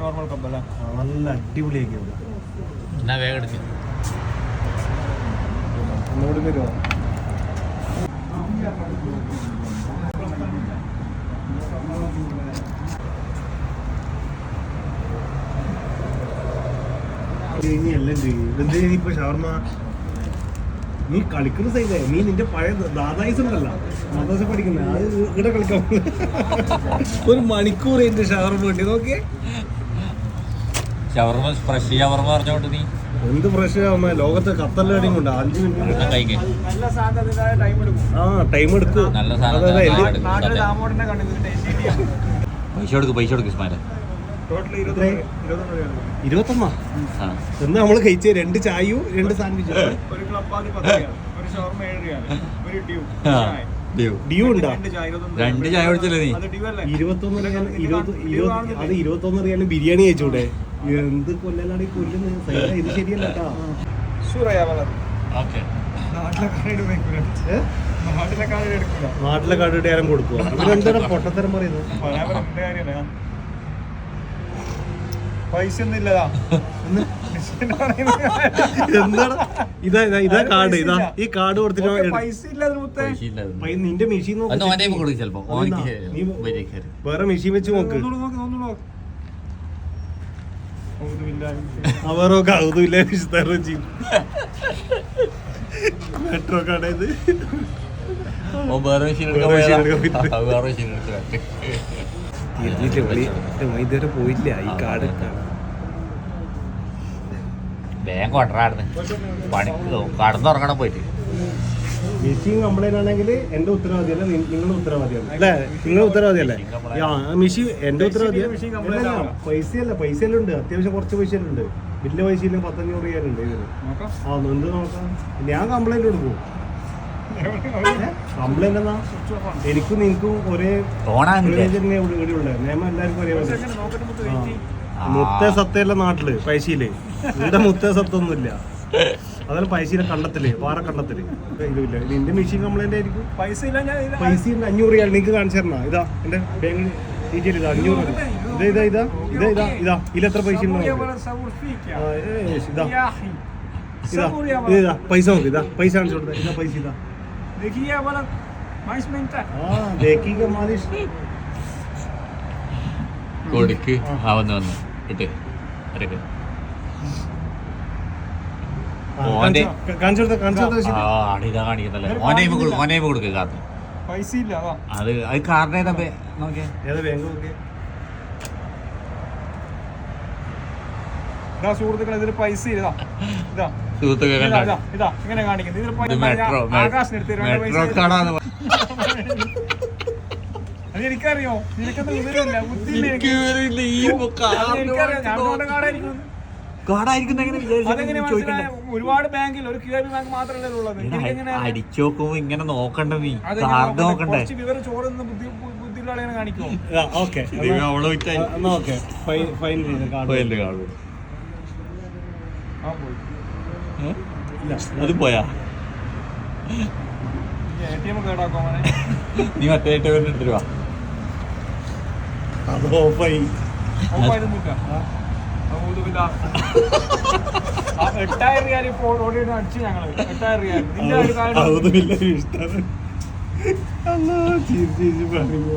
Normal കപ്പല്ല നല്ല അടിപൊളിയാക്കി എന്നാ വേഗം എടുത്ത് ഒന്നുകൂടി വരുമോ? എല്ലാം ചെയ്യും ഇതെന്താ ഇപ്പൊ ഷവർമ്മ നീ കളിക്കുന്ന സൈഡേ നീ നിന്റെ പഴയ ദാദായിസ് ഉണ്ടല്ലോ മദ്രസ പഠിക്കുന്ന അത് ഇവിടെ കളിക്കാൻ ഒരു മണിക്കൂർ എന്റെ ഷവർമ്മ ഉണ്ട് നോക്കിയേ ഷവർമ്മ ഫ്രഷ് ഷവർമ്മ പറഞ്ഞോണ്ട് നീ എന്ത് ഫ്രഷ് ഷവർമ്മ ലോകത്ത് ഖത്തറിലടിയും കൊണ്ട് 5 മിനിറ്റ് കഴിക്കേ നല്ല സാധനത്തിനായ ടൈം എടുക്കും. ടൈം എടുക്കും നല്ല നാട്ടിലെ ദാമോദരനെ കണ്ടിട്ടുണ്ട് പൈസ കൊടുക്ക് ഇസ്മായിലെ ടോട്ടൽ 21 എന്ന് നമ്മള് കഴിച്ച 2 ചായയും 2 സാൻഡ്വിച്ചും ഒരു ക്ലബ്ബാതി 10 രൂപ, ഒരു ഷവർമ്മ 7 രൂപ, ഒരു ഡ്യൂ ഉണ്ടോ? 2 ചായ 21 രണ്ട് ചായ കുടിച്ചല്ലേ നീ അത് ഡ്യൂ അല്ലേ? 21 റിയാലും ബിരിയാണി കഴിച്ചൂടെ? എന്ത് കൊല്ലലാണ് ഈ കൊല്ലുന്നത്? ഇത് ശരിയല്ല കേട്ടോ. ഓക്കെ നാട്ടിലെ കാർഡ് എടുക്കില്ല. നാട്ടിലെ കാർഡ് ഇട്ട് ആരും കൊടുക്കുക. ഇവരെന്താണ് പൊട്ടത്തരം പറയുന്നത്? പൈസ ഒന്നും ഇല്ലതാ എന്താണ് ഇതാ കാർഡ് ഇതാ ഈ കാർഡ് കൊടുത്തിട്ട് പൈസ ഇല്ലാതെ മുത്തേ നിന്റെ മെഷീൻ കൊടുക്കും ചിലപ്പോ വേറെ മെഷീൻ വെച്ച് നോക്ക്. അവരോ കൗതുമില്ല മെട്രോ കടയത് ഇതുവരെ പോയില്ല ഈ കാർഡ് വേഗം കൊണ്ടാടുന്നു പണിക്ക് കടന്നുറങ്ങണം പോയിട്ട്. മെഷീൻ കംപ്ലൈന്റ് ആണെങ്കിൽ എന്റെ ഉത്തരവാദിയല്ല നിങ്ങളുടെ ഉത്തരവാദിയാണ് അല്ലേ? നിങ്ങളുടെ ഉത്തരവാദിയല്ലേ? മെഷീൻ എന്റെ ഉത്തരവാദിയാണ്. പൈസയെല്ലാം ഉണ്ട്, അത്യാവശ്യം കുറച്ച് പൈസയെല്ലാം ഉണ്ട്. വലിയ പൈസ ഇല്ല, 1500 രൂപയുണ്ട് ഇതിന്. എന്ത് നോക്കാം? ഞാൻ കംപ്ലൈന്റ് കൊടുക്കും. കംപ്ലൈന്റ് എന്നാ എനിക്കും നിനക്കും ഒരേ ഇവിടെയുള്ള നിയമം എല്ലാവർക്കും ഒരേ മുത്തേ സത്യല്ല നാട്ടില് പൈസയില്. ഇവിടെ മുത്തേ സത്തൊന്നുമില്ല. അതല്ല പൈസയിലെ കണ്ടത്തില് പാറ കണ്ടത്തില് ഇതില്ല. നിന്റെ മെഷീൻ കംപ്ലൈന്റ് ആയിരിക്കും. പൈസ ഉണ്ട് 500 രൂപ നിനക്ക് കാണിച്ചു തരണ. ഇതാ എന്റെ ബാങ്ക് ഡീറ്റെയിൽ ഇതാ 500. ഇതിലെത്ര പൈസ ഇതാ പൈസ നോക്ക്. ഇതാ പൈസ കാണിച്ചു കൊടുത്ത. ഇതാ പൈസ ഇതാ കൊടുക്ക് വന്ന് ഇട്ട് കാണിക്കുന്നല്ലേ കൊടുക്ക് കാത്ത് പൈസ ഇല്ല. അത് കാറിന് ഏതാ നോക്കിയാ സുഹൃത്തുക്കളെ ഇതിൽ പൈസ ഇതാ സുഹൃത്തുക്കൾ ഇതാ ഇങ്ങനെ കാണിക്കുന്നത്. അത് എനിക്കറിയോ? നിനക്കൊന്നും വിവരമില്ല, ഒരുപാട് ബാങ്കിൽ ഒരു QAB ബാങ്ക് മാത്രമല്ലേ ഉള്ളത്. അടിച്ചോക്കുമ്പോ ഇങ്ങനെ നോക്കണ്ട നീ കാർഡ് നോക്കണ്ടേ? വിവരം ചോറുന്ന ബുദ്ധിയുള്ള ആളെയാണ് കാണിക്കുമോ? അത് പോയാ ATM കേടാക്കോ നീ മറ്റേ ATM എടുത്തിട്ട് വാ. അത് ഓഫായി. 8000 രൂപ ഇപ്പോൾ ഓടിയിട്ട് അടിച്ചു ഞങ്ങള്. 8000 രൂപ